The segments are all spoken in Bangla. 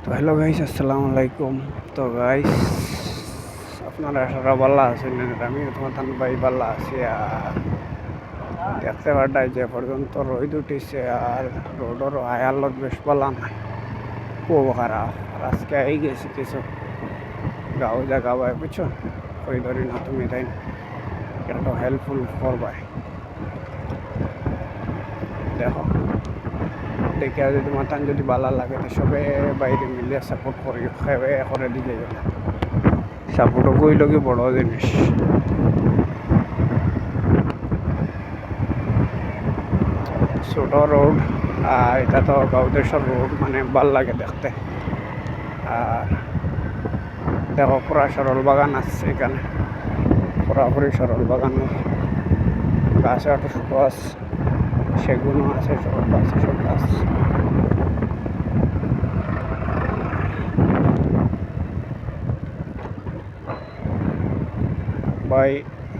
তো হ্যালো গাইস, আসসালামু আলাইকুম। তো গাইস, আপনারা সবাই ভালো আছেন? আমি তোমার ভাই ভালো আছি। আর দেখতে পাঠাই যে পর্যন্ত রোদ উঠিছে আর রোডের হালত বেশ ভালো নাই, খুব খারাপ। আর আজকে এই গেছি কিছু গাঁও জায়গা ভাই, বুঝছো? ওই ধরি না তুমি তাই একটু হেল্পফুল করবাই। দেখো, দেখে যদি মাতান যদি ভালো লাগে তো সবে বাইরে মিলিয়ে সাপোর্ট করি, খেয়ে করে দিকে গেল সাপোর্টও কইল কি বড় জিনিস। ছোট রোড, আর এটা তো গাঁওদেশের রোড, মানে ভাল লাগে দেখতে। আর দেখো পুরা সরল বাগান আছে এখানে, পুরাপুরি সরল বাগান, গাছে একটু ছোট আছে, সেগুনও আছে, সব আছে, সব গাছ। ভাই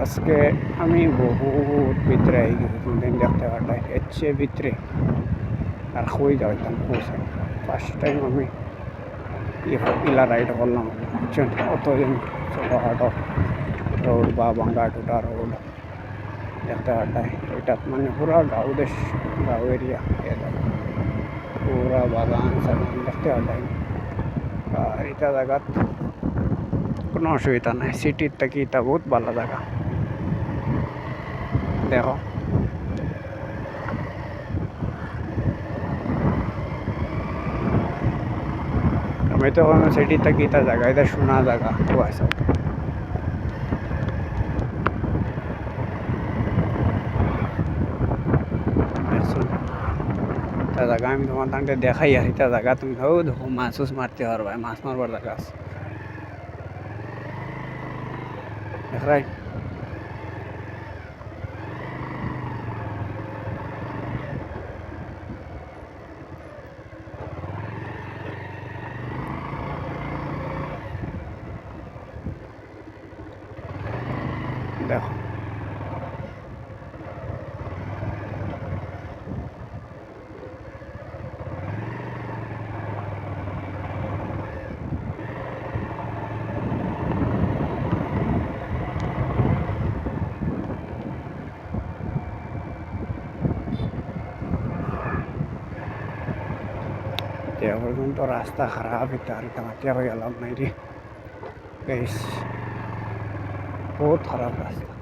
আজকে আমি বহুত ভিতরে আই গেছি, তুমি দেখতে পাঠাই এর চেয়ে ভিতরে আর কই যাইতাম পৌঁছাই। ফার্স্ট টাইম আমি ইলা রাইড করলাম, বুঝছেন? অতদিন ছোটোখাটো রোড বা ভাঙ্গা টুটা রোড দেখতে পাঠাই। এটা মানে পুরা গাঁও দেশ, গাঁও এরিয়া, পুরা বাগান সাগান দেখতে পাঠাই। আর এটা জায়গাত কোনো অসুবিধা নাই, সিটির থেকে এটা বহুত ভালো জায়গা। দেখো, আমি তো কোনো সিটির থেকে এটা জায়গা, এটা শোনা জায়গা তো আছে। জায়গা আমি তোমার তাকে দেখাই আর এটা জায়গা তুমি হো দেখো মাছ মারতে পারবা, মাছ মারবার জায়গা আছে দেখাই। দেখো, পর্যন্ত রাস্তা খারাপ, এটা আর এটা মাটিয়া হয়ে গেলাম নাই রে গাইস, বহুত খারাপ রাস্তা।